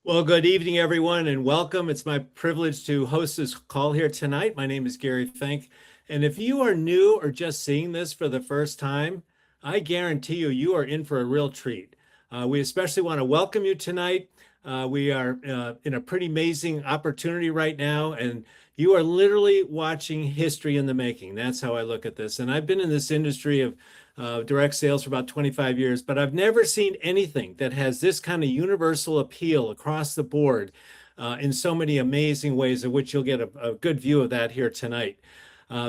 Well, good evening, everyone, and welcome. It's my privilege to host this call here tonight. My name is Gary Fink, and if you are new or just seeing this for the first time, I guarantee you are in for a real treat. We especially want to welcome you tonight. We are in a pretty amazing opportunity right now, and you are literally watching history in the making. That's how I look at this. And I've been in this industry of direct sales for about 25 years, but I've never seen anything that has this kind of universal appeal across the board in so many amazing ways, of which you'll get a good view of that here tonight.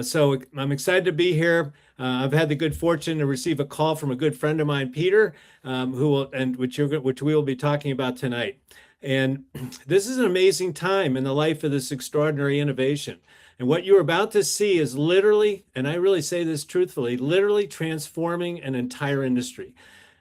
So I'm excited to be here. I've had the good fortune to receive a call from a good friend of mine, Peter, which we will be talking about tonight. And this is an amazing time in the life of this extraordinary innovation. And what you're about to see is literally, and I really say this truthfully, literally transforming an entire industry.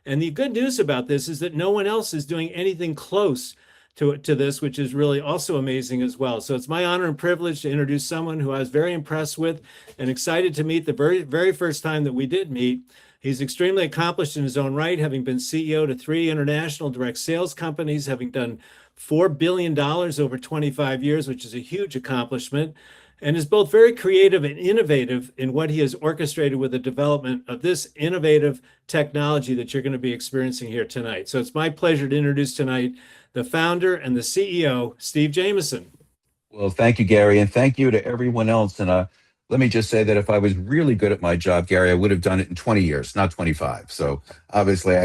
And the good news about this is that no one else is doing anything close to this, which is really also amazing as well. So it's my honor and privilege to introduce someone who I was very impressed with and excited to meet the very first time that we did meet. He's extremely accomplished in his own right, having been CEO to 3 international direct sales companies, having done $4 billion over 25 years, which is a huge accomplishment, and is both very creative and innovative in what he has orchestrated with the development of this innovative technology that you're going to be experiencing here tonight. So it's my pleasure to introduce tonight the founder and the CEO, Steve Jamieson. Well, thank you, Gary, and thank you to everyone else. And let me just say that if I was really good at my job, Gary, I would have done it in 20 years, not 25. So obviously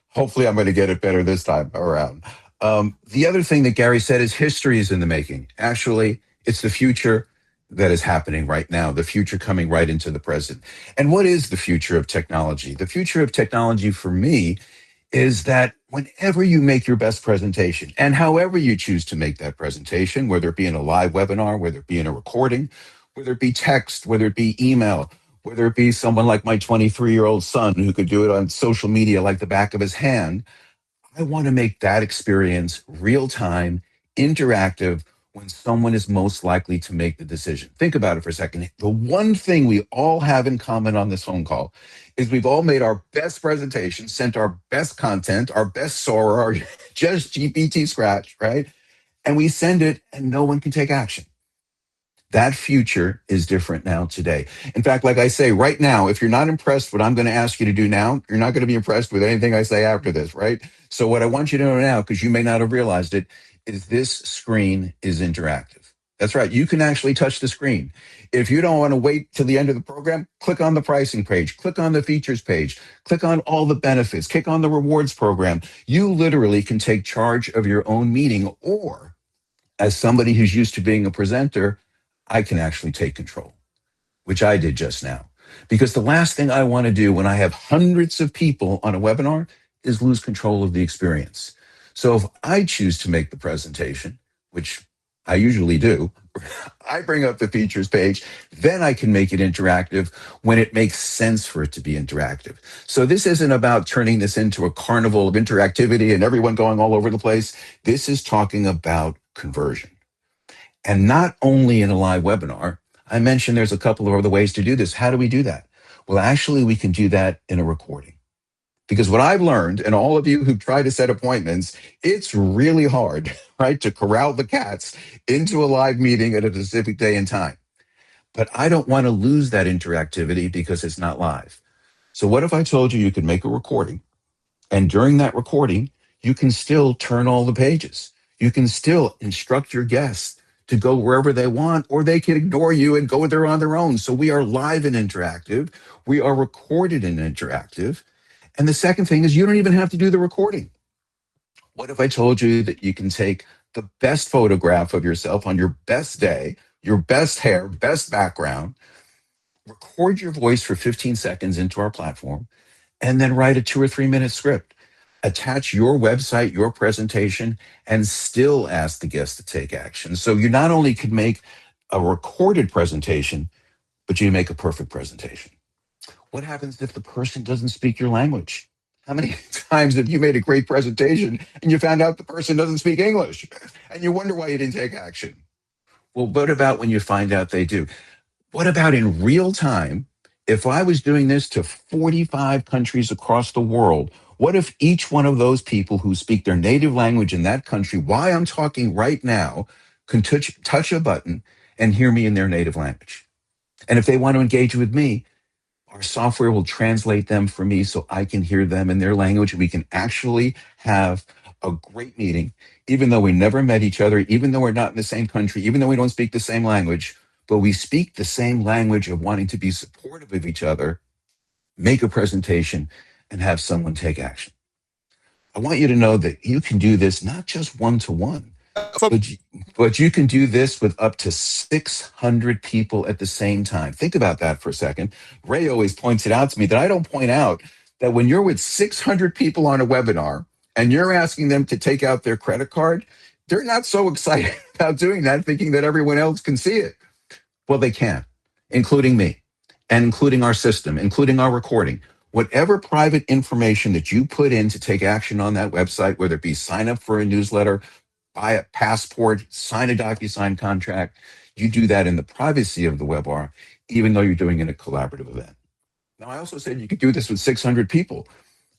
hopefully I'm going to get it better this time around. The other thing that Gary said is history is in the making. Actually, it's the future that is happening right now, the future coming right into the present. And what is the future of technology? The future of technology for me is that whenever you make your best presentation and however you choose to make that presentation, whether it be in a live webinar, whether it be in a recording, whether it be text, whether it be email, whether it be someone like my 23-year-old son who could do it on social media like the back of his hand, I want to make that experience real time, interactive, when someone is most likely to make the decision. Think about it for a second. The one thing we all have in common on this phone call is we've all made our best presentation, sent our best content, our best Sora, our just GPT scratch, right? And we send it and no one can take action. That future is different now today. In fact, like I say, right now, if you're not impressed with what I'm going to ask you to do now, you're not going to be impressed with anything I say after this, right? So what I want you to know now, because you may not have realized it, is this screen is interactive. That's right. You can actually touch the screen. If you don't want to wait till the end of the program, click on the pricing page, click on the features page, click on all the benefits, click on the rewards program. You literally can take charge of your own meeting, or as somebody who's used to being a presenter, I can actually take control, which I did just now. Because the last thing I want to do when I have hundreds of people on a webinar is lose control of the experience. So if I choose to make the presentation, which I usually do, I bring up the features page, then I can make it interactive when it makes sense for it to be interactive. So this isn't about turning this into a carnival of interactivity and everyone going all over the place. This is talking about conversion. And not only in a live webinar, I mentioned there's a couple of other ways to do this. How do we do that? Well, actually, we can do that in a recording. Because what I've learned, and all of you who try to set appointments, it's really hard, right, to corral the cats into a live meeting at a specific day and time. But I don't want to lose that interactivity because it's not live. So what if I told you you could make a recording, and during that recording, you can still turn all the pages. You can still instruct your guests to go wherever they want, or they can ignore you and go there on their own. So we are live and interactive. We are recorded and interactive. And the second thing is you don't even have to do the recording. What if I told you that you can take the best photograph of yourself on your best day, your best hair, best background, record your voice for 15 seconds into our platform, and then write a 2 or 3 minute script. Attach your website, your presentation, and still ask the guest to take action. So you not only can make a recorded presentation, but you make a perfect presentation. What happens if the person doesn't speak your language? How many times have you made a great presentation and you found out the person doesn't speak English and you wonder why you didn't take action? Well, what about when you find out they do? What about in real time? If I was doing this to 45 countries across the world, What if each one of those people who speak their native language in that country, while I'm talking right now, can touch a button and hear me in their native language? And if they want to engage with me, our software will translate them for me so I can hear them in their language. We can actually have a great meeting, even though we never met each other, even though we're not in the same country, even though we don't speak the same language, but we speak the same language of wanting to be supportive of each other, make a presentation, and have someone take action. I want you to know that you can do this not just one-to-one, but you can do this with up to 600 people at the same time. Think about that for a second. Ray always points it out to me that I don't point out that when you're with 600 people on a webinar and you're asking them to take out their credit card, they're not so excited about doing that, thinking that everyone else can see it. Well, they can, including me, and including our system, including our recording. Whatever private information that you put in to take action on that website, whether it be sign up for a newsletter, buy a passport, sign a DocuSign contract, you do that in the privacy of the webinar, even though you're doing it in a collaborative event. Now, I also said you could do this with 600 people.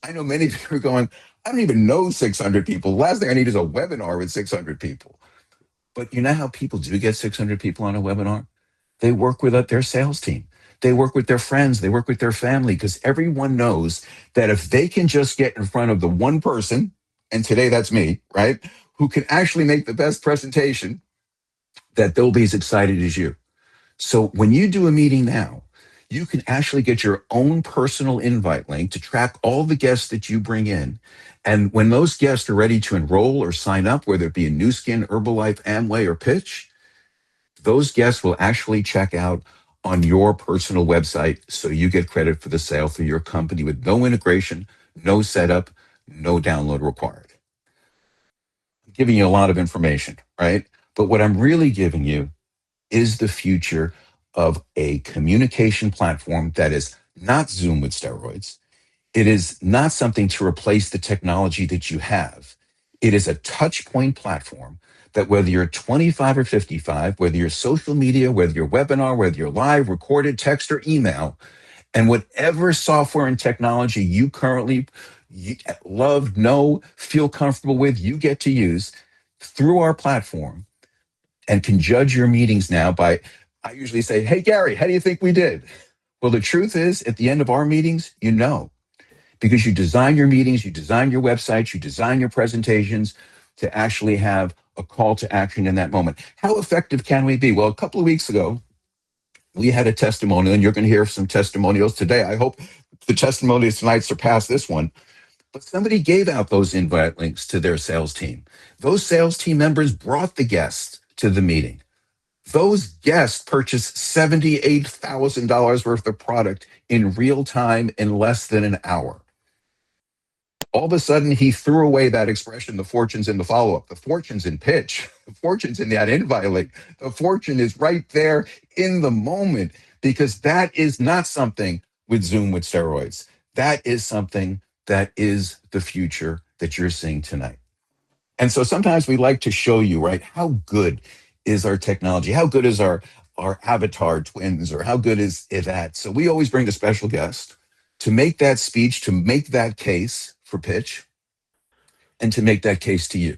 I know many of you are going, I don't even know 600 people. The last thing I need is a webinar with 600 people. But you know how people do get 600 people on a webinar? They work with their sales team. They work with their friends. They work with their family, because everyone knows that if they can just get in front of the one person, and today that's me, right, who can actually make the best presentation, that they'll be as excited as you. So when you do a meeting now, you can actually get your own personal invite link to track all the guests that you bring in. And when those guests are ready to enroll or sign up, whether it be a Nu Skin, Herbalife, Amway, or Pxch, those guests will actually check out on your personal website, so you get credit for the sale through your company with no integration, no setup, no download required. I'm giving you a lot of information, right? But what I'm really giving you is the future of a communication platform that is not Zoom with steroids. It is not something to replace the technology that you have. It is a touch point platform that, whether you're 25 or 55, whether you're social media, whether you're webinar, whether you're live, recorded, text, or email, and whatever software and technology you currently love, know, feel comfortable with, you get to use through our platform, and can judge your meetings now by, I usually say, hey, Gary, how do you think we did? Well, the truth is, at the end of our meetings, you know, because you design your meetings, you design your websites, you design your presentations to actually have a call to action in that moment. How effective can we be? Well, a couple of weeks ago, we had a testimonial, and you're going to hear some testimonials today. I hope the testimonials tonight surpass this one. But somebody gave out those invite links to their sales team. Those sales team members brought the guests to the meeting. Those guests purchased $78,000 worth of product in real time in less than an hour. All of a sudden, he threw away that expression, the fortune's in the follow-up. The fortune's in pitch. The fortune's in that invite link. The fortune is right there in the moment, because that is not something with Zoom with steroids. That is something that is the future that you're seeing tonight. And so sometimes we like to show you, right, how good is our technology? How good is our avatar twins, or how good is that? So we always bring a special guest to make that speech, to make that case for Pxch, and to make that case to you.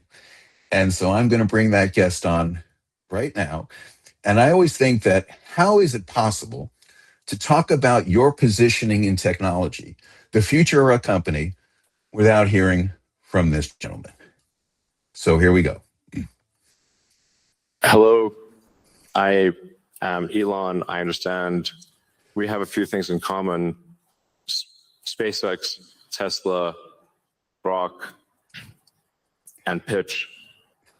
And so I'm going to bring that guest on right now. And I always think that, how is it possible to talk about your positioning in technology, the future of a company, without hearing from this gentleman? So here we go. Hello, I am Elon. I understand we have a few things in common. SpaceX, Tesla, Rock, and Pxch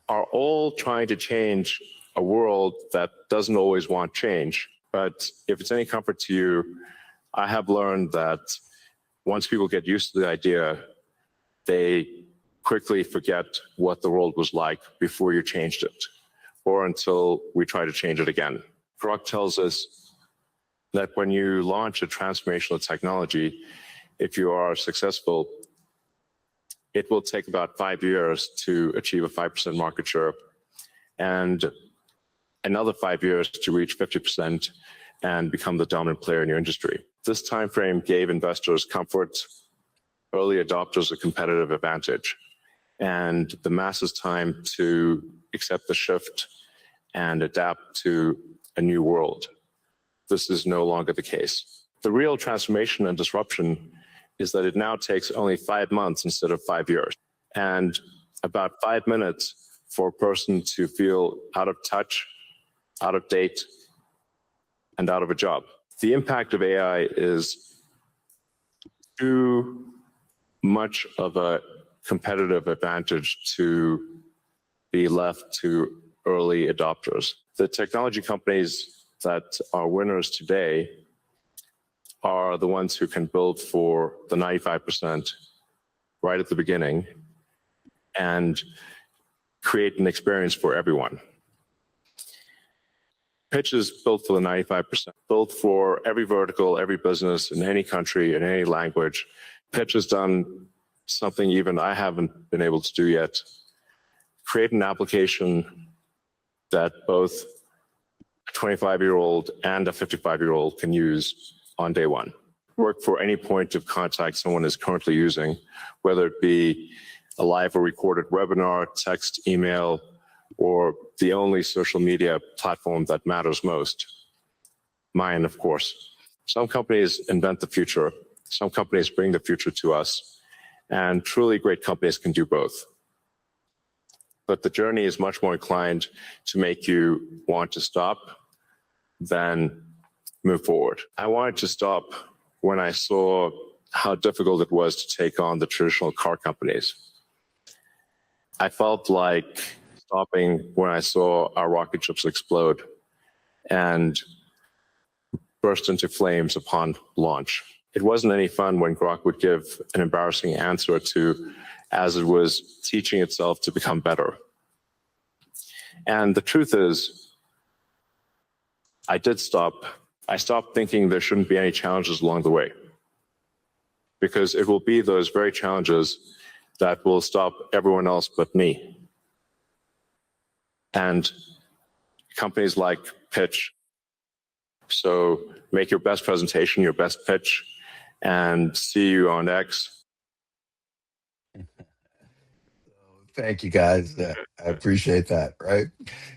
are all trying to change a world that doesn't always want change. But if it's any comfort to you, I have learned that once people get used to the idea, they quickly forget what the world was like before you changed it, or until we try to change it again. Rock tells us that when you launch a transformational technology, if you are successful, it will take about 5 years to achieve a 5% market share, and another 5 years to reach 50% and become the dominant player in your industry. This time frame gave investors comfort early adopters a competitive advantage and the masses time to accept the shift and adapt to a new world. This is no longer the case. The real transformation and disruption is that it now takes only 5 months instead of 5 years, and about 5 minutes for a person to feel out of touch, out of date, and out of a job. The impact of AI is too much of a competitive advantage to be left to early adopters. The technology companies that are winners today are the ones who can build for the 95% right at the beginning and create an experience for everyone. Pxch is built for the 95%, built for every vertical, every business, in any country, in any language. Pxch has done something even I haven't been able to do yet. Create an application that both a 25-year-old and a 55-year-old can use on day one. Work for any point of contact someone is currently using, whether it be a live or recorded webinar, text, email, or the only social media platform that matters most. Mine, of course. Some companies invent the future. Some companies bring the future to us. And truly great companies can do both. But the journey is much more inclined to make you want to stop than move forward. I wanted to stop when I saw how difficult it was to take on the traditional car companies. I felt like stopping when I saw our rocket ships explode and burst into flames upon launch. It wasn't any fun when Grok would give an embarrassing answer to as it was teaching itself to become better. And the truth is, I did stop. I stopped thinking there shouldn't be any challenges along the way, because it will be those very challenges that will stop everyone else but me. And companies like Pxch. So make your best presentation, your best pitch, and see you on X. Thank you, guys. I appreciate that. Right.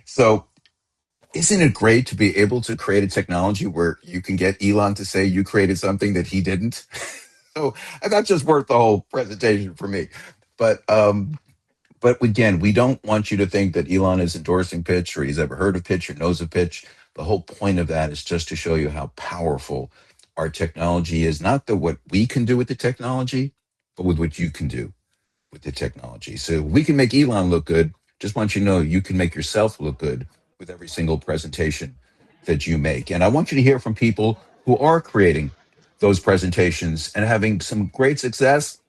So, isn't it great to be able to create a technology where you can get Elon to say you created something that he didn't? So that's just worth the whole presentation for me. But again, we don't want you to think that Elon is endorsing Pxch or he's ever heard of Pxch or knows of Pxch. The whole point of that is just to show you how powerful our technology is, not the what we can do with the technology, but with what you can do with the technology. So we can make Elon look good. Just want you to know you can make yourself look good with every single presentation that you make. And I want you to hear from people who are creating those presentations and having some great success,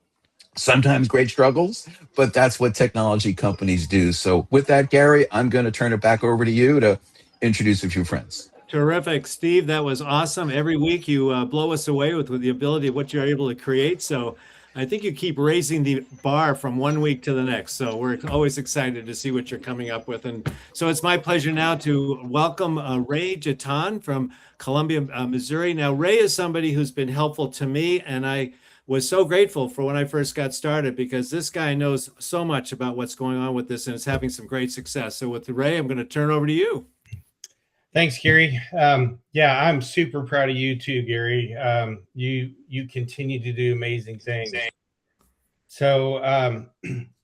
sometimes great struggles, but that's what technology companies do. So with that, Gary, I'm going to turn it back over to you to introduce a few friends. Terrific, Steve. That was awesome. Every week you blow us away with the ability of what you're able to create. So I think you keep raising the bar from one week to the next. So we're always excited to see what you're coming up with. And so it's my pleasure now to welcome Ray Jatan from Columbia, Missouri. Now, Ray is somebody who's been helpful to me, and I was so grateful for when I first got started, because this guy knows so much about what's going on with this and is having some great success. So with Ray, I'm going to turn it over to you. Thanks, Gary. Yeah, I'm super proud of you too, Gary. You continue to do amazing things. So,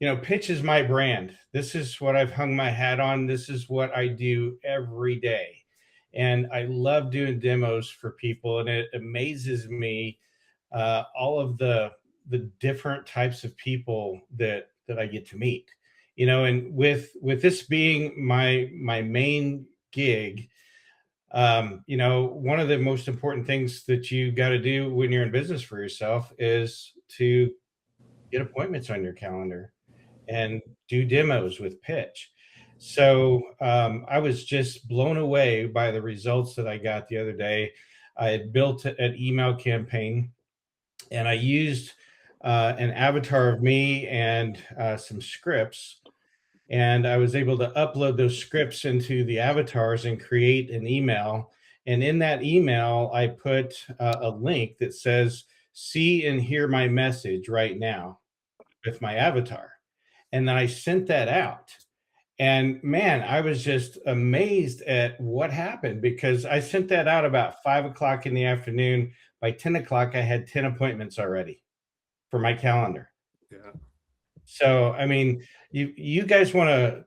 Pxch is my brand. This is what I've hung my hat on. This is what I do every day. And I love doing demos for people. And it amazes me all of the different types of people that I get to meet. And with this being my main gig, one of the most important things that you got to do when you're in business for yourself is to get appointments on your calendar and do demos with Pxch. So I was just blown away by the results that I got the other day. I had built an email campaign, and I used an avatar of me and some scripts. And I was able to upload those scripts into the avatars and create an email. And in that email, I put a link that says, see and hear my message right now with my avatar. And then I sent that out. And man, I was just amazed at what happened because I sent that out about 5 o'clock in the afternoon. By 10 o'clock, I had 10 appointments already for my calendar. Yeah. So, I mean, you guys want to,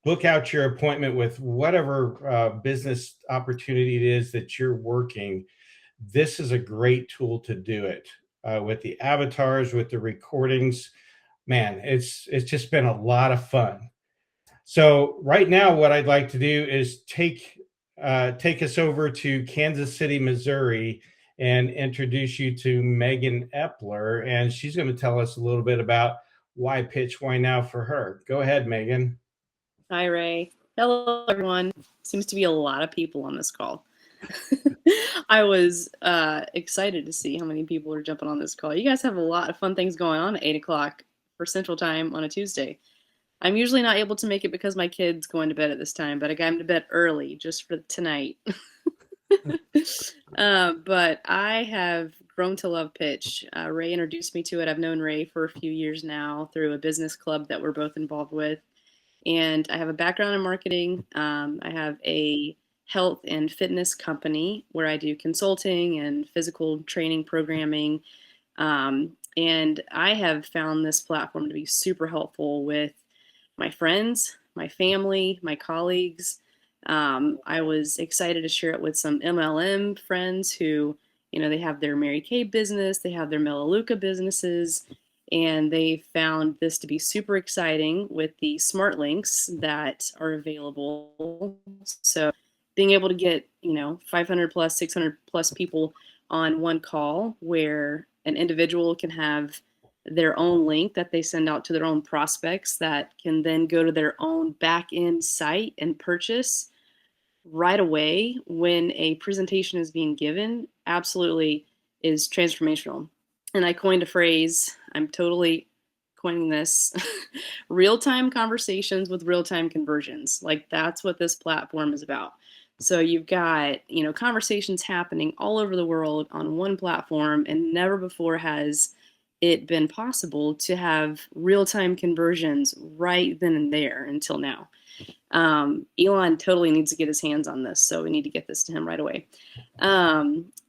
book out your appointment with whatever business opportunity it is that you're working. This is a great tool to do it with the avatars, with the recordings. Man, it's just been a lot of fun. So right now, what I'd like to do is take us over to Kansas City, Missouri, and introduce you to Megan Epler, and she's going to tell us a little bit about why pitch, why now for her. Go ahead, Megan. Hi, Ray. Hello, everyone. Seems to be a lot of people on this call. I was excited to see how many people are jumping on this call. You guys have a lot of fun things going on at 8 o'clock for Central Time on a Tuesday. I'm usually not able to make it because my kid's going to bed at this time, but I got him to bed early just for tonight. But I have grown to love pitch. Ray introduced me to it. I've known Ray for a few years now through a business club that we're both involved with. And I have a background in marketing. I have a health and fitness company where I do consulting and physical training programming. And I have found this platform to be super helpful with my friends, my family, my colleagues. I was excited to share it with some MLM friends who, they have their Mary Kay business, they have their Melaleuca businesses, and they found this to be super exciting with the smart links that are available. So being able to get, 500 plus, 600 plus people on one call where an individual can have their own link that they send out to their own prospects that can then go to their own back end site and purchase right away when a presentation is being given absolutely is transformational. And I coined a phrase, I'm totally coining this, real-time conversations with real-time conversions. Like that's what this platform is about. So you've got, conversations happening all over the world on one platform, and never before has it been possible to have real-time conversions right then and there until now. Elon totally needs to get his hands on this, so we need to get this to him right away.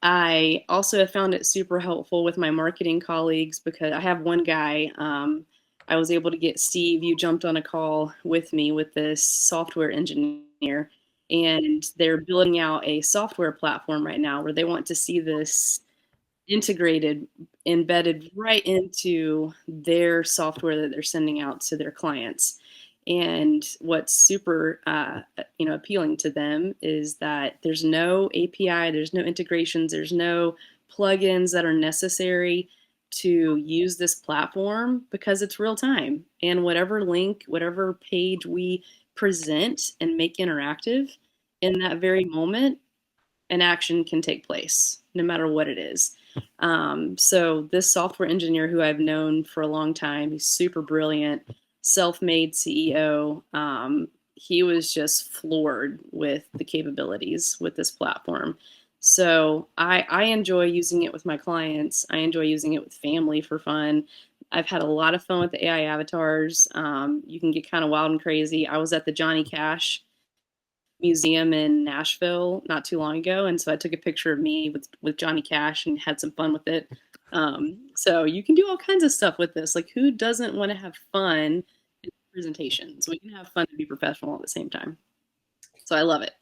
I also have found it super helpful with my marketing colleagues because I have one guy, I was able to get Steve, you jumped on a call with me with this software engineer, and they're building out a software platform right now where they want to see this integrated, embedded right into their software that they're sending out to their clients. And what's super, appealing to them is that there's no API, there's no integrations, there's no plugins that are necessary to use this platform because it's real time. And whatever link, whatever page we present and make interactive, in that very moment, an action can take place, no matter what it is. So this software engineer who I've known for a long time, he's super brilliant, self-made CEO. He was just floored with the capabilities with this platform. So I enjoy using it with my clients. I enjoy using it with family for fun. I've had a lot of fun with the AI avatars. You can get kind of wild and crazy. I was at the Johnny Cash museum in Nashville not too long ago, and so I took a picture of me with Johnny Cash and had some fun with it. So you can do all kinds of stuff with this. Like, who doesn't want to have fun in presentations? We can have fun and be professional at the same time. So I love it.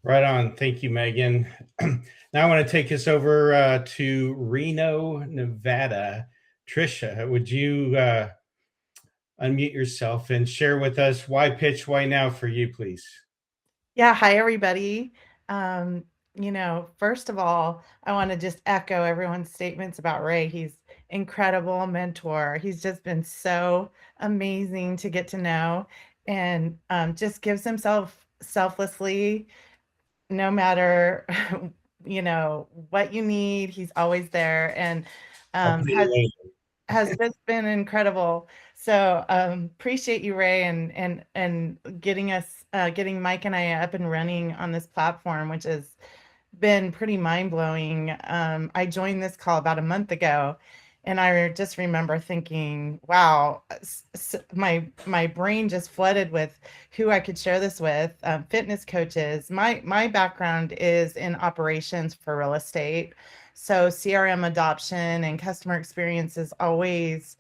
Right on. Thank you, Megan. Now I want to take us over to Reno, Nevada. Trisha, would you unmute yourself and share with us why pitch, why now for you, please? Yeah, hi everybody. First of all, I want to just echo everyone's statements about Ray. He's incredible mentor. He's just been so amazing to get to know, and just gives himself selflessly, no matter what you need. He's always there, and has just been incredible. So appreciate you, Ray, and getting Mike and I up and running on this platform, which is been pretty mind-blowing. I joined this call about a month ago, and I just remember thinking, wow, my brain just flooded with who I could share this with. Fitness coaches. My background is in operations for real estate. So CRM adoption and customer experience is always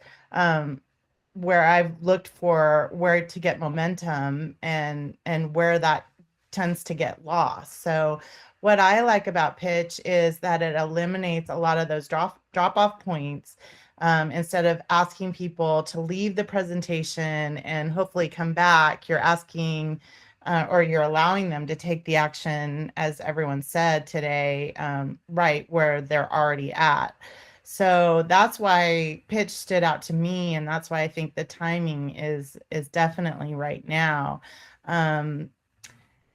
where I've looked for where to get momentum and where that tends to get lost. So what I like about Pitch is that it eliminates a lot of those drop off points. Instead of asking people to leave the presentation and hopefully come back, you're asking or you're allowing them to take the action, as everyone said today, right where they're already at. So that's why Pitch stood out to me, and that's why I think the timing is definitely right now. Um,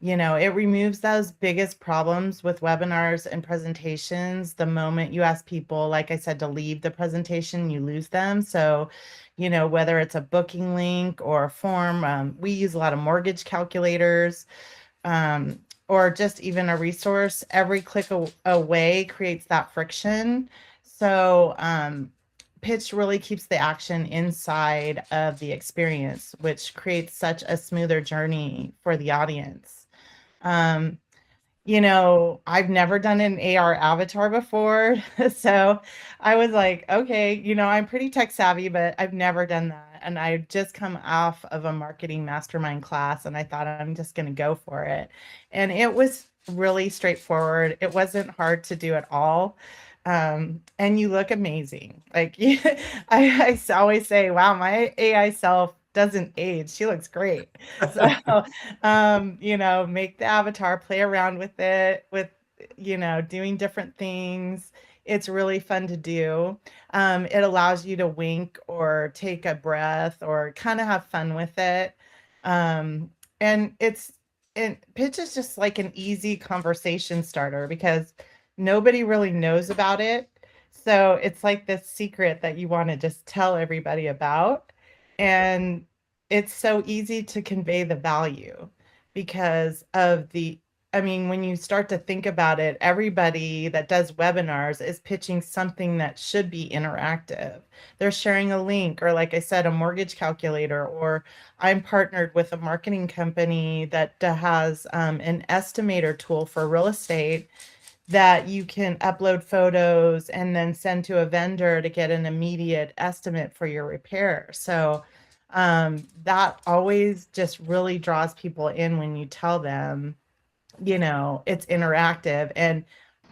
it removes those biggest problems with webinars and presentations. The moment you ask people, like I said, to leave the presentation, you lose them. So, whether it's a booking link or a form, we use a lot of mortgage calculators, or just even a resource. Every click away creates that friction. So, Pitch really keeps the action inside of the experience, which creates such a smoother journey for the audience. Um, I've never done an AR avatar before. So I was like, okay, I'm pretty tech savvy, but I've never done that. And I just come off of a marketing mastermind class, and I thought I'm just going to go for it. And it was really straightforward. It wasn't hard to do at all. And you look amazing. Like I always say, wow, my AI self doesn't age. She looks great. So, make the avatar, play around with it, with, doing different things. It's really fun to do. It allows you to wink or take a breath or kind of have fun with it. And Pitch is just like an easy conversation starter because nobody really knows about it. So it's like this secret that you want to just tell everybody about. And it's so easy to convey the value because of when you start to think about it, everybody that does webinars is pitching something that should be interactive. They're sharing a link, or like I said, a mortgage calculator, or I'm partnered with a marketing company that has an estimator tool for real estate that you can upload photos and then send to a vendor to get an immediate estimate for your repair. So that always just really draws people in when you tell them, it's interactive. And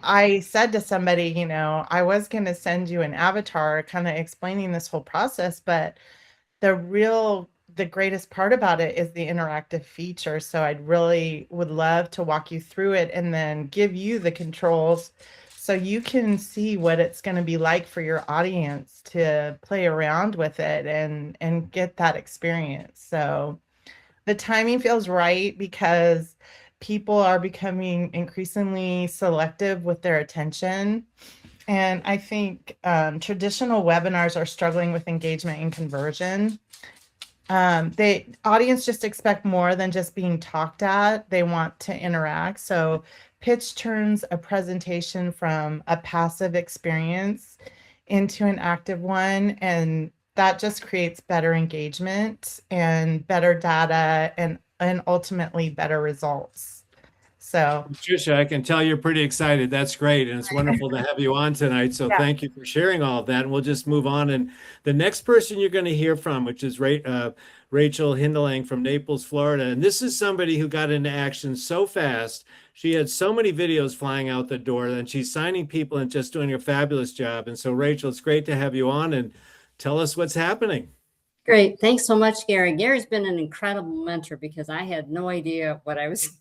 I said to somebody, I was going to send you an avatar kind of explaining this whole process, but the greatest part about it is the interactive feature. So I'd really would love to walk you through it and then give you the controls so you can see what it's going to be like for your audience to play around with it and get that experience. So the timing feels right because people are becoming increasingly selective with their attention. And I think traditional webinars are struggling with engagement and conversion. The audience just expect more than just being talked at. They want to interact. So Pitch turns a presentation from a passive experience into an active one. And that just creates better engagement and better data and ultimately better results. So Patricia, I can tell you're pretty excited. That's great. And it's wonderful to have you on tonight. So Yeah. thank you for sharing all of that. And we'll just move on. And the next person you're going to hear from, which is Rachel Hindelang from Naples, Florida. And this is somebody who got into action so fast. She had so many videos flying out the door, and she's signing people and just doing a fabulous job. And so, Rachel, it's great to have you on, and tell us what's happening. Great. Thanks so much, Gary. Gary's been an incredible mentor because I had no idea what I was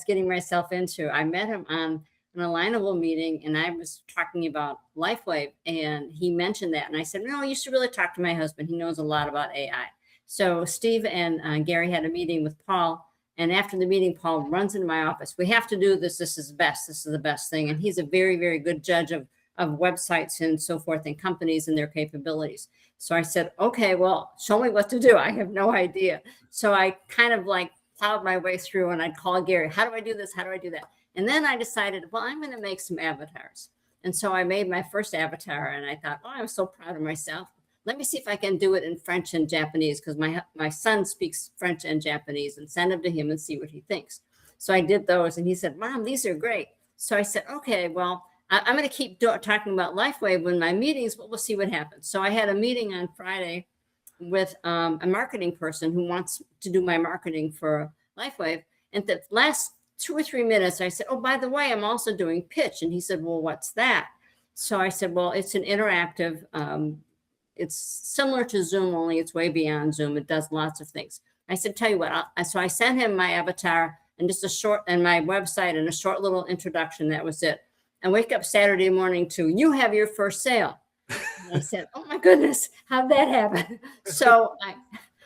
getting myself into. I met him on an Alignable meeting, and I was talking about LifeWave, and he mentioned that. And I said, no, you should really talk to my husband. He knows a lot about AI. So Steve and Gary had a meeting with Paul. And after the meeting, Paul runs into my office. We have to do this. This is best. This is the best thing. And he's a very, very good judge of websites and so forth and companies and their capabilities. So I said, okay, well, show me what to do. I have no idea. So I kind of like plowed my way through, and I'd call Gary. How do I do this? How do I do that? And then I decided, well, I'm going to make some avatars. And so I made my first avatar, and I thought, oh, I'm so proud of myself. Let me see if I can do it in French and Japanese, because my son speaks French and Japanese, and send them to him and see what he thinks. So I did those, and he said, Mom, these are great. So I said, okay, well, I'm going to keep talking about LifeWave in my meetings, but we'll see what happens. So I had a meeting on Friday with a marketing person who wants to do my marketing for LifeWave. And the last 2 or 3 minutes, I said, oh, by the way, I'm also doing Pxch. And he said, well, what's that? So I said, well, it's an interactive, it's similar to Zoom, only it's way beyond Zoom. It does lots of things. I said, tell you what, so I sent him my avatar and just a short, and my website and a short little introduction. That was it. And wake up Saturday morning to, you have your first sale. And I said, oh my goodness, how'd that happen? So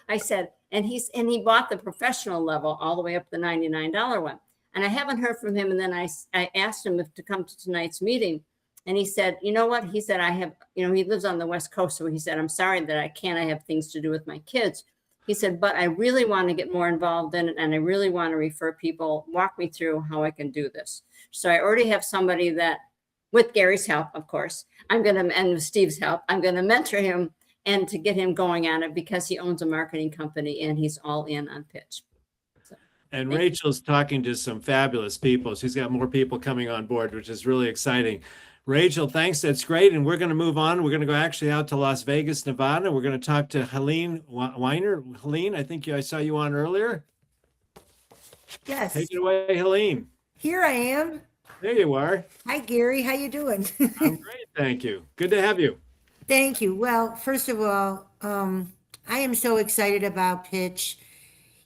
I said, and he bought the professional level all the way up the $99 one. And I haven't heard from him. And then I asked him if to come to tonight's meeting. And he said, you know what? He said, I have, he lives on the West Coast. So he said, I'm sorry that I can't, I have things to do with my kids. He said, but I really want to get more involved in it. And I really want to refer people, walk me through how I can do this. So I already have somebody that, with Gary's help, of course, and with Steve's help, I'm going to mentor him and to get him going on it, because he owns a marketing company and he's all in on Pxch. So, and Rachel's talking to some fabulous people. She's got more people coming on board, which is really exciting. Rachel, thanks. That's great. And we're going to move on. We're going to go actually out to Las Vegas, Nevada. We're going to talk to Helene Weiner. Helene, I think I saw you on earlier. Yes, Take it away, Helene. here I am. There you are. Hi, Gary. How you doing? I'm great. Thank you. Good to have you. Thank you. Well, first of all, I am so excited about Pxch.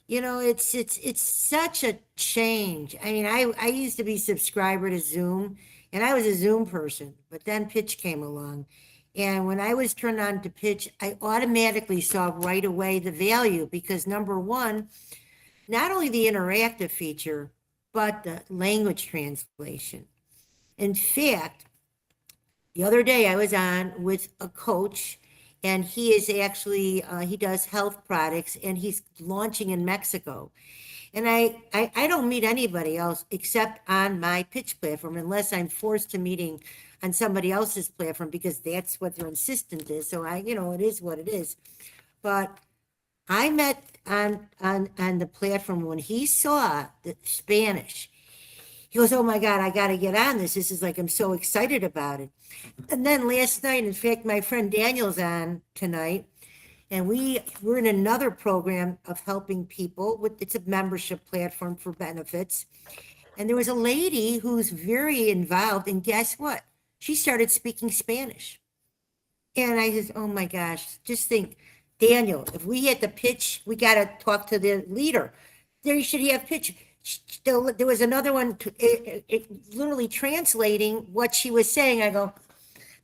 It's such a change. I mean, I used to be subscriber to Zoom, and I was a Zoom person, but then Pxch came along. And when I was turned on to Pxch, I automatically saw right away the value, because number one, not only the interactive feature, but the language translation. In fact, the other day I was on with a coach, and he is actually, he does health products, and he's launching in Mexico. And I don't meet anybody else except on my Pxch platform, unless I'm forced to meeting on somebody else's platform, because that's what their insistent is. So it is what it is. But I met on the platform when he saw the Spanish. He goes, oh my God, I got to get on this. This is like, I'm so excited about it. And then last night, in fact, my friend Daniel's on tonight, and we're in another program of helping people it's a membership platform for benefits. And there was a lady who's very involved, and guess what? She started speaking Spanish. And I said, oh my gosh, just think, Daniel, if we had the Pxch, we got to talk to the leader. There should have Pxch. There was another one, literally translating what she was saying. I go,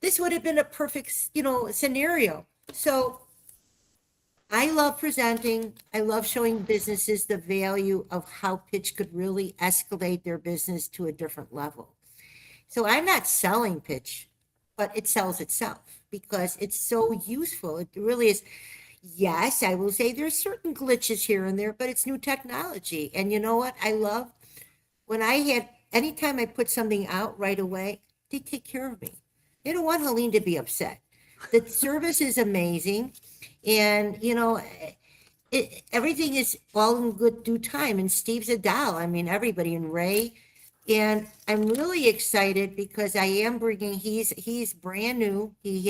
this would have been a perfect, scenario. So I love presenting. I love showing businesses the value of how Pxch could really escalate their business to a different level. So I'm not selling Pxch, but it sells itself because it's so useful. It really is. Yes, I will say there's certain glitches here and there, but it's new technology. And you know what? I love when anytime I put something out right away, they take care of me. They don't want Helene to be upset. The service is amazing. And, everything is all in good due time. And Steve's a doll. I mean, everybody, and Ray. And I'm really excited because I am bringing, he's brand new. He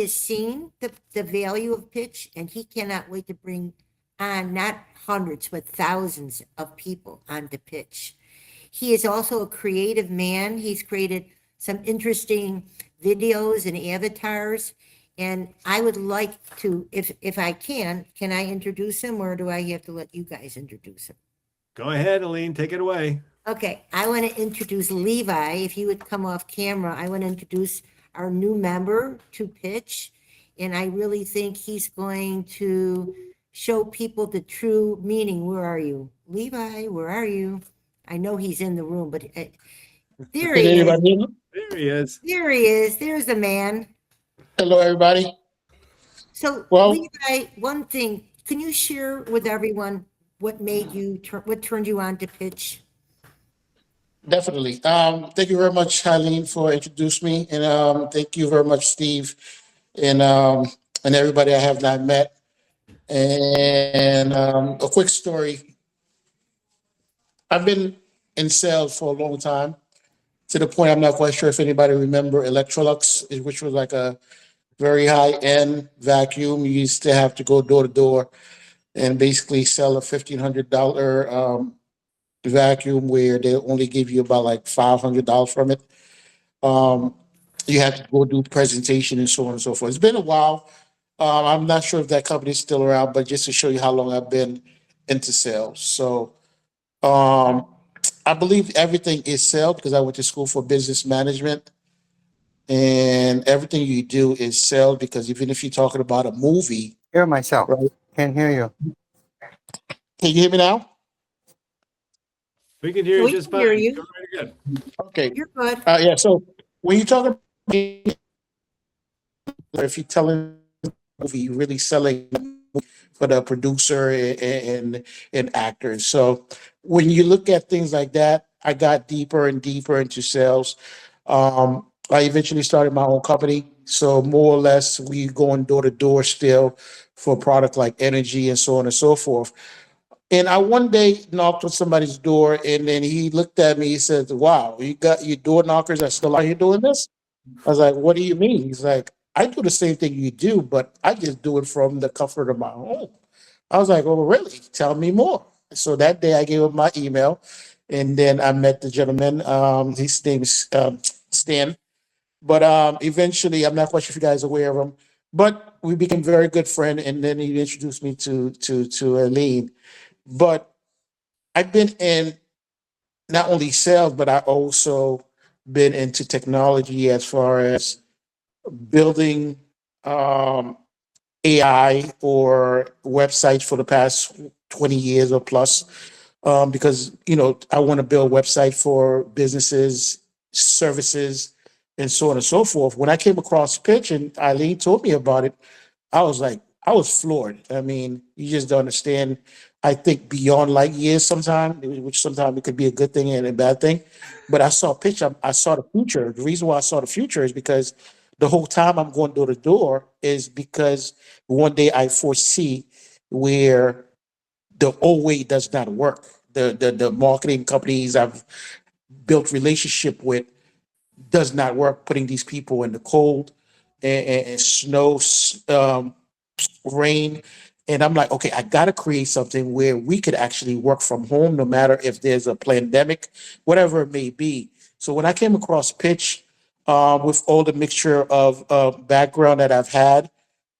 has seen the value of Pxch, and he cannot wait to bring on not hundreds, but thousands of people onto Pxch. He is also a creative man. He's created some interesting videos and avatars. And I would like to, if I can I introduce him, or do I have to let you guys introduce him? Go ahead, Aline, take it away. Okay, I want to introduce Levi. If you would come off camera, I want to introduce our new member to Pxch. And I really think he's going to show people the true meaning. Where are you? Levi, where are you? I know he's in the room, but there he is. There he is. There he is. There's the man. Hello, everybody. So, Well- Levi, one thing, can you share with everyone what turned you on to Pxch? Definitely. Thank you very much, Eileen, for introducing me, and thank you very much, Steve, and everybody I have not met. And a quick story: I've been in sales for a long time, to the point I'm not quite sure if anybody remember Electrolux, which was like a very high end vacuum. You used to have to go door to door and basically sell a $1,500 vacuum where they only give you about like $500 from it. Um, you have to go do presentation and so on and so forth. It's been a while. I'm not sure if that company is still around, but just to show you how long I've been into sales. So um, I believe everything is sales because I went to school for business management, and everything you do is sales because even if you're talking about a movie, Hear myself. right? Can't hear you. Can you hear me now? We can hear you We just can hear fine. you. You're very good. Okay. You're good. Yeah. So when you talk about if you're telling a movie, you're really selling for the producer and actors. So when you look at things like that, I got deeper and deeper into sales. I eventually started my own company. So more or less, we going door to door still for a product like energy and so on and so forth. And I one day knocked on somebody's door, and then he looked at me. He said, "Wow, you got your door knockers are still out here doing this?" I was like, "What do you mean?" He's like, "I do the same thing you do, but I just do it from the comfort of my home." I was like, "Oh, really? Tell me more." So that day I gave him my email, and then I met the gentleman. His name is Stan. But eventually, I'm not quite sure if you guys are aware of him, but we became very good friend, and then he introduced me to Eileen. But I've been in not only sales, but I also been into technology as far as building um, AI or websites for the past 20 years or plus. Because I want to build website for businesses, services, and so on and so forth. When I came across Pitch and Eileen told me about it, I was floored. I mean, you just don't understand. I think beyond light years sometimes, which sometimes it could be a good thing and a bad thing. But I saw Pitch. I saw the future. The reason why I saw the future is because the whole time I'm going door to door is because one day I foresee where the old way does not work. The marketing companies I've built relationship with does not work. Putting these people in the cold and snow, rain, and I'm like, okay, I got to create something where we could actually work from home, no matter if there's a pandemic, whatever it may be. So when I came across Pitch, with all the mixture of background that I've had,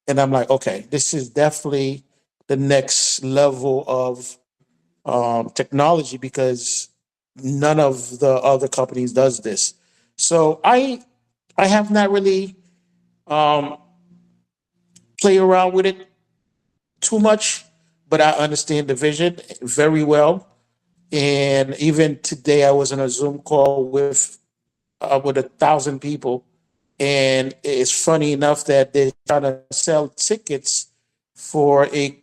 and I'm like, okay, this is definitely the next level of technology because none of the other companies does this. So I have not really um, play around with it too much, but I understand the vision very well. And even today, I was on a Zoom call with 1,000 people, and it's funny enough that they're trying to sell tickets for a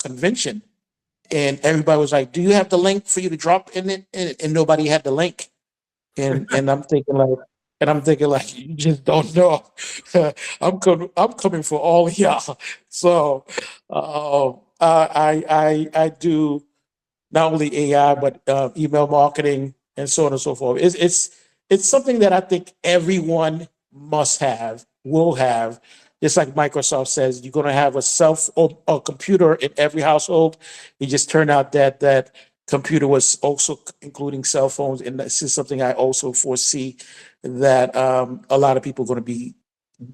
convention, and everybody was like, "Do you have the link for you to drop in it?" And nobody had the link, and I'm thinking like, you just don't know. I'm coming for all of y'all. So I do not only AI but email marketing and so on and so forth. It's something that I think everyone must have, will have. Just like Microsoft says, you're going to have a computer in every household. It just turned out that that computer was also including cell phones, and this is something I also foresee that a lot of people are going to be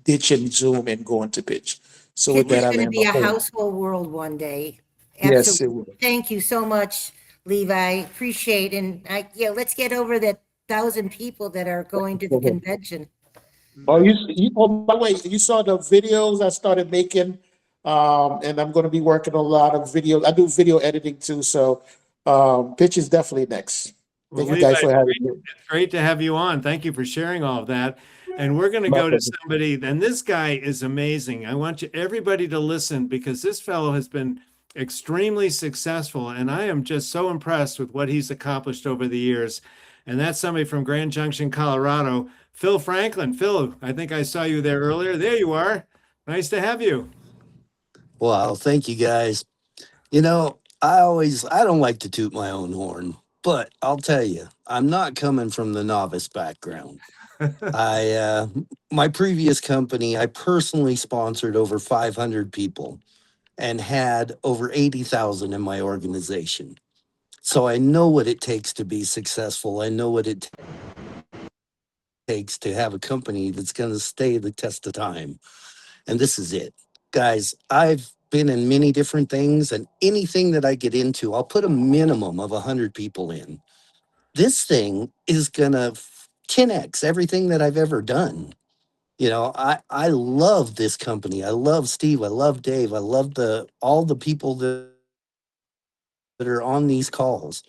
ditching Zoom and going to Pitch. So with Pitch that, is I going to land my be a plane. household world one day. Yes, it Absolutely. will. Thank you so much, Levi. Appreciate. And yeah, let's get over that 1,000 people that are going to the convention. Oh, oh, by the way, you saw the videos I started making, and I'm going to be working on a lot of videos. I do video editing too, so pitch is definitely next. Well, Thank you Levi, guys for having me. it's great to have you on. Thank you for sharing all of that. And we're going to My go to pleasure. somebody, and this guy is amazing. I want everybody to listen because this fellow has been extremely successful, and I am just so impressed with what he's accomplished over the years. And that's somebody from Grand Junction, Colorado, Phil Franklin. Phil, I think I saw you there earlier. There you are. Nice to have you. Wow, thank you guys. I don't like to toot my own horn, but I'll tell you, I'm not coming from the novice background. My previous company, I personally sponsored over 500 people and had over 80,000 in my organization. So I know what it takes to be successful. I know what it takes to have a company that's going to stay the test of time. And this is it. Guys, I've been in many different things, and anything that I get into, I'll put a minimum of 100 people in. This thing is going to 10x everything that I've ever done. I love this company. I love Steve. I love Dave. I love all the people that are on these calls.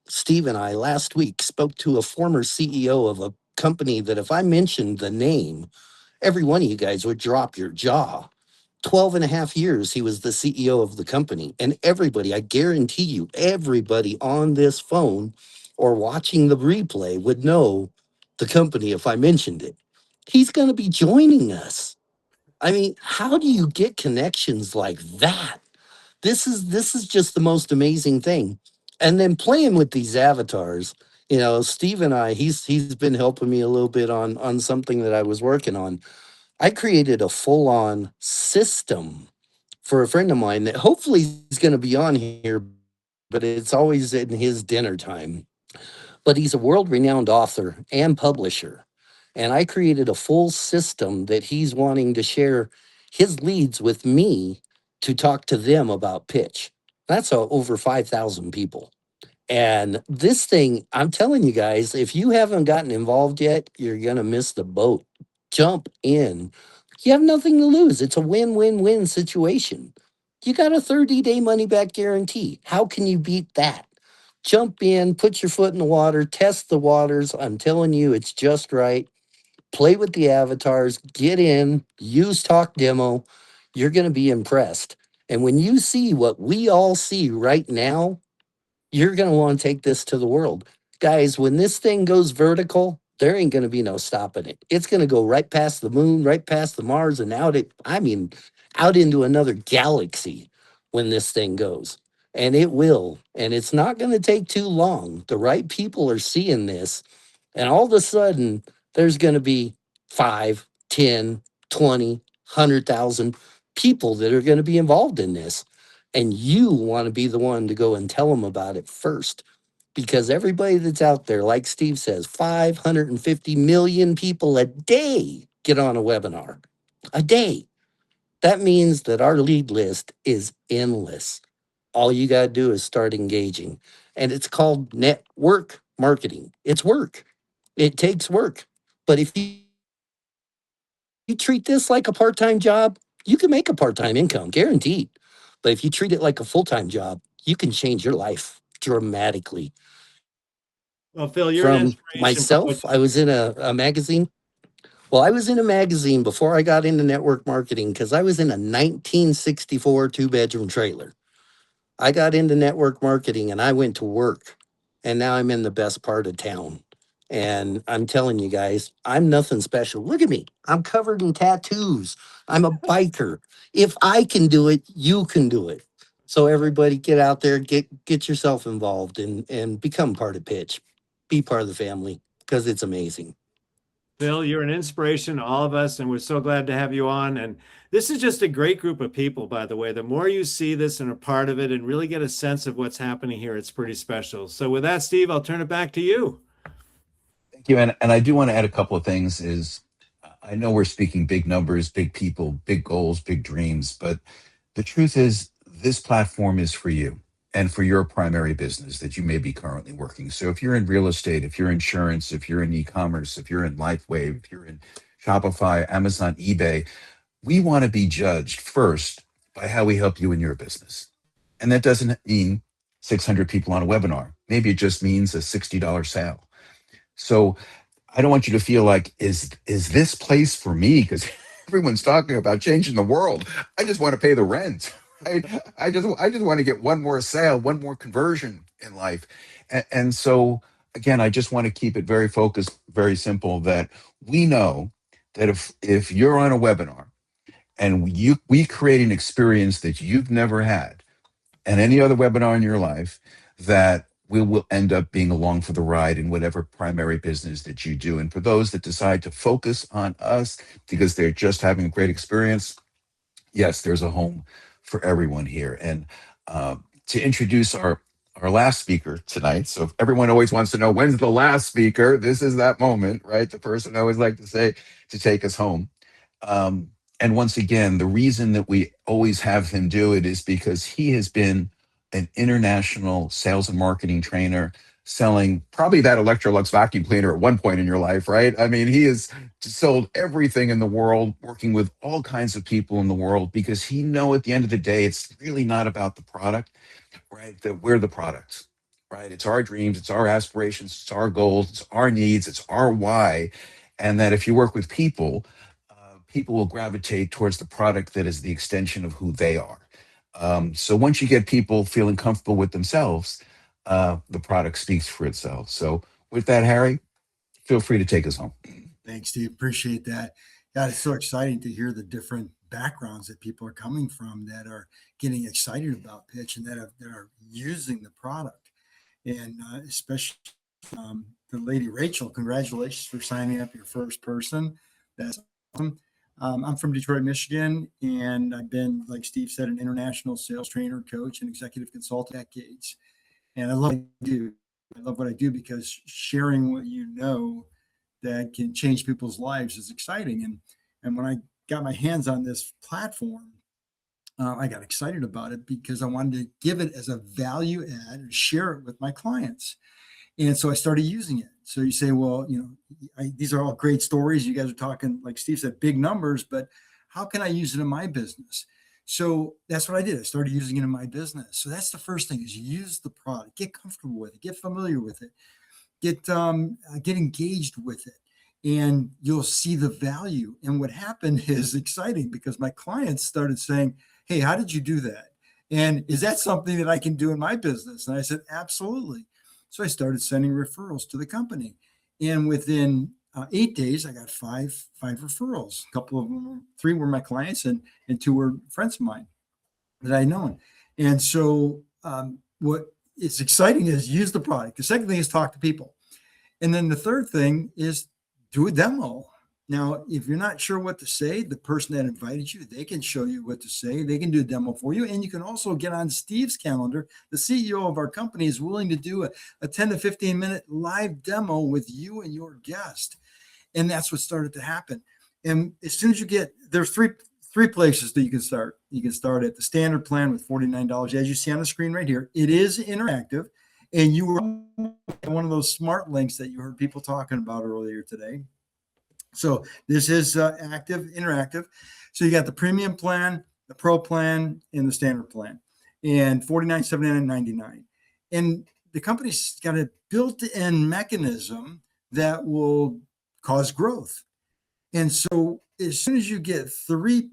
Steve and I last week spoke to a former CEO of a company that if I mentioned the name, every one of you guys would drop your jaw. 12 and a half years, he was the CEO of the company. And everybody, I guarantee you, everybody on this phone or watching the replay would know the company if I mentioned it. He's going to be joining us. I mean, how do you get connections like that? This is just the most amazing thing. And then playing with these avatars, Steve and I, he's been helping me a little bit on something that I was working on. I created a full-on system for a friend of mine that hopefully is going to be on here, but it's always in his dinner time. But he's a world-renowned author and publisher. And I created a full system that he's wanting to share his leads with me to talk to them about pitch. That's over 5,000 people. And this thing, I'm telling you guys, if you haven't gotten involved yet, you're going to miss the boat. Jump in. You have nothing to lose. It's a win-win-win situation. You got a 30-day money-back guarantee. How can you beat that? Jump in, put your foot in the water, test the waters. I'm telling you, it's just right. Play with the avatars, get in, use Talk Demo. You're going to be impressed. And when you see what we all see right now, you're going to want to take this to the world. Guys, when this thing goes vertical, there ain't going to be no stopping it. It's going to go right past the moon, right past the Mars, and out into another galaxy when this thing goes. And it will. And it's not going to take too long. The right people are seeing this. And all of a sudden, there's going to be 5, 10, 20, 100,000 people that are going to be involved in this. And you want to be the one to go and tell them about it first. Because everybody that's out there, like Steve says, 550 million people a day get on a webinar. A day. That means that our lead list is endless. All you got to do is start engaging. And it's called network marketing. It's work. It takes work. But if you treat this like a part-time job, you can make a part-time income, guaranteed. But if you treat it like a full-time job, you can change your life dramatically. Well, Phil, you're an From inspiration for what myself, I was in a magazine. Well, I was in a magazine before I got into network marketing because I was in a 1964 two-bedroom trailer. I got into network marketing and I went to work. And now I'm in the best part of town. And I'm telling you guys, I'm nothing special. Look at me. I'm covered in tattoos. I'm a biker. If I can do it, you can do it. So everybody get out there, get yourself involved and become part of Pitch. Be part of the family because it's amazing. Phil, you're an inspiration to all of us, and we're so glad to have you on. And this is just a great group of people, by the way. The more you see this and are part of it and really get a sense of what's happening here, it's pretty special. So with that, Steve, I'll turn it back to you. Thank you. And I do want to add a couple of things is I know we're speaking big numbers, big people, big goals, big dreams, but the truth is this platform is for you and for your primary business that you may be currently working. So if you're in real estate, if you're insurance, if you're in e-commerce, if you're in LifeWave, if you're in Shopify, Amazon, eBay, we want to be judged first by how we help you in your business. And that doesn't mean 600 people on a webinar. Maybe it just means a $60 sale. So I don't want you to feel like, is this place for me? Because everyone's talking about changing the world. I just want to pay the rent. I just want to get one more sale, one more conversion, in life. And so, again, I just want to keep it very focused, very simple, that we know that if you're on a webinar and we create an experience that you've never had and any other webinar in your life, that we will end up being along for the ride in whatever primary business that you do. And for those that decide to focus on us because they're just having a great experience, yes, there's a home for everyone here. And to introduce our last speaker tonight. So if everyone always wants to know when's the last speaker, this is that moment, right? The person I always like to say to take us home. And once again, the reason that we always have him do it is because he has been an international sales and marketing trainer, selling probably that Electrolux vacuum cleaner at one point in your life, right? I mean, he has sold everything in the world, working with all kinds of people in the world, because he know at the end of the day, it's really not about the product, right? That we're the products, right? It's our dreams, it's our aspirations, it's our goals, it's our needs, it's our why. And that if you work with people, people will gravitate towards the product that is the extension of who they are. So once you get people feeling comfortable with themselves, the product speaks for itself. So with that, Harry, feel free to take us home. Thanks, Steve. Appreciate that. Yeah, it's so exciting to hear the different backgrounds that people are coming from that are getting excited about pitch and that are using the product. And especially the lady Rachel, congratulations for signing up your first person. That's awesome. I'm from Detroit, Michigan, and I've been, like Steve said, an international sales trainer, coach, and executive consultant decades. And I love what I do. I love what I do because sharing what you know that can change people's lives is exciting. And when I got my hands on this platform, I got excited about it because I wanted to give it as a value add and share it with my clients. And so I started using it. So you say, well, these are all great stories. You guys are talking, like Steve said, big numbers, but how can I use it in my business? So that's what I did. I started using it in my business. So that's the first thing is use the product, get comfortable with it, get familiar with it, get engaged with it, and you'll see the value. And what happened is exciting because my clients started saying, hey, how did you do that? And is that something that I can do in my business? And I said, absolutely. So I started sending referrals to the company. And within 8 days, I got five referrals. A couple of them, 3 were my clients and 2 were friends of mine that I known. And so what is exciting is use the product. The second thing is talk to people. And then the third thing is do a demo. Now, if you're not sure what to say, the person that invited you, they can show you what to say. They can do a demo for you. And you can also get on Steve's calendar. The CEO of our company is willing to do a 10 to 15 minute live demo with you and your guest. And that's what started to happen. And as soon as you there's three places that you can start. You can start at the standard plan with $49. As you see on the screen right here, it is interactive. And you were one of those smart links that you heard people talking about earlier today. So this is interactive. So you got the premium plan, the pro plan, and the standard plan, and $49, $79, and $99. And the company's got a built-in mechanism that will cause growth. And so as soon as you get 3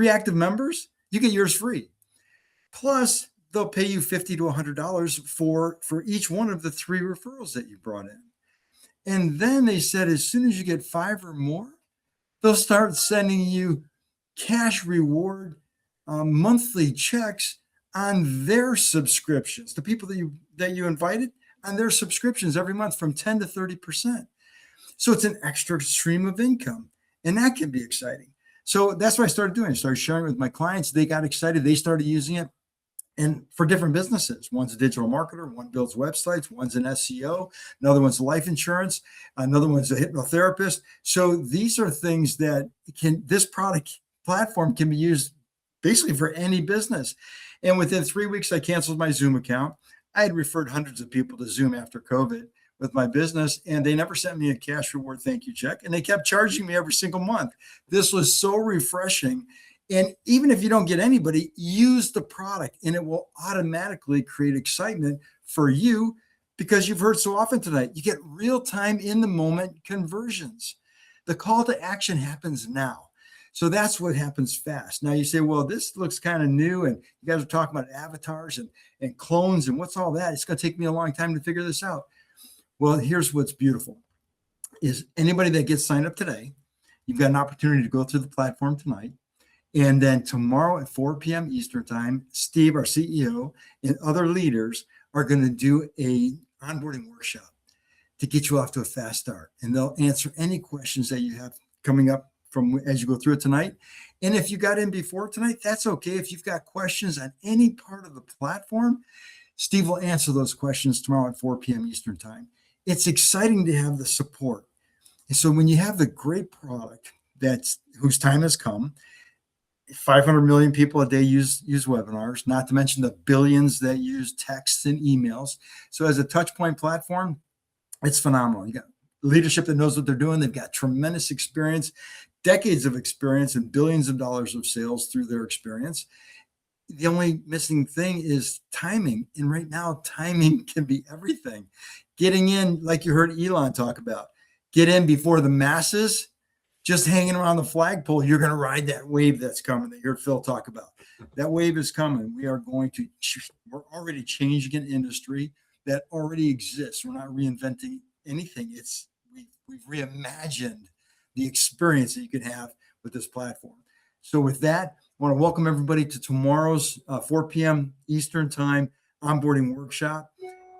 active members, you get yours free. Plus, they'll pay you $50 to $100 for each one of the 3 referrals that you brought in. And then they said, as soon as you get 5 or more, they'll start sending you cash reward monthly checks on their subscriptions. The people that you invited on their subscriptions every month from 10 to 30%. So it's an extra stream of income, and that can be exciting. So that's what I started doing. I started sharing it with my clients. They got excited. They started using it. And for different businesses, one's a digital marketer, one builds websites, one's an SEO, another one's life insurance, another one's a hypnotherapist. So these are things that this product platform can be used basically for any business. And within 3 weeks, I canceled my Zoom account. I had referred hundreds of people to Zoom after COVID with my business, and they never sent me a cash reward thank you check. And they kept charging me every single month. This was so refreshing. And even if you don't get anybody, use the product and it will automatically create excitement for you because you've heard so often tonight, you get real time in the moment conversions. The call to action happens now. So that's what happens fast. Now you say, well, this looks kind of new, and you guys are talking about avatars and clones and what's all that? It's going to take me a long time to figure this out. Well, here's what's beautiful is anybody that gets signed up today, you've got an opportunity to go through the platform tonight. And then tomorrow at 4 p.m. Eastern time, Steve, our CEO, and other leaders are going to do a onboarding workshop to get you off to a fast start. And they'll answer any questions that you have coming up from as you go through it tonight. And if you got in before tonight, that's okay. If you've got questions on any part of the platform, Steve will answer those questions tomorrow at 4 p.m. Eastern time. It's exciting to have the support. And so when you have the great product whose time has come, 500 million people a day use webinars, not to mention the billions that use texts and emails. So as a touch point platform, it's phenomenal. You got leadership that knows what they're doing. They've got tremendous experience, decades of experience, and billions of dollars of sales through their experience. The only missing thing is timing. And right now, timing can be everything. Getting in, like you heard Elon talk about, get in before the masses. Just hanging around the flagpole, you're going to ride that wave that's coming that you heard Phil talk about. That wave is coming. We're already changing an industry that already exists. We're not reinventing anything. We've reimagined the experience that you can have with this platform. So with that, I want to welcome everybody to tomorrow's 4 p.m. Eastern time onboarding workshop.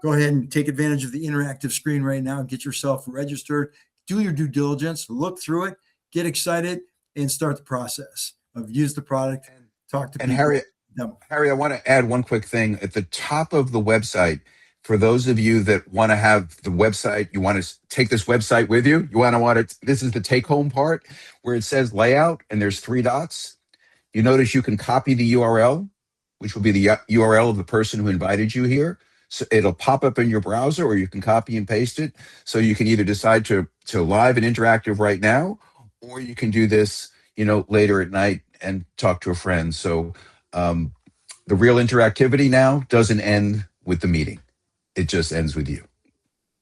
Go ahead and take advantage of the interactive screen right now and get yourself registered. Do your due diligence, look through it, get excited, and start the process of use the product, talk to people. Harry, I want to add one quick thing. At the top of the website, for those of you that want to have the website, you want to take this website with you, this is the take-home part where it says layout, and there's 3 dots. You notice you can copy the URL, which will be the URL of the person who invited you here. So it'll pop up in your browser, or you can copy and paste it. So you can either decide to live and interactive right now, or you can do this, later at night and talk to a friend. So the real interactivity now doesn't end with the meeting. It just ends with you.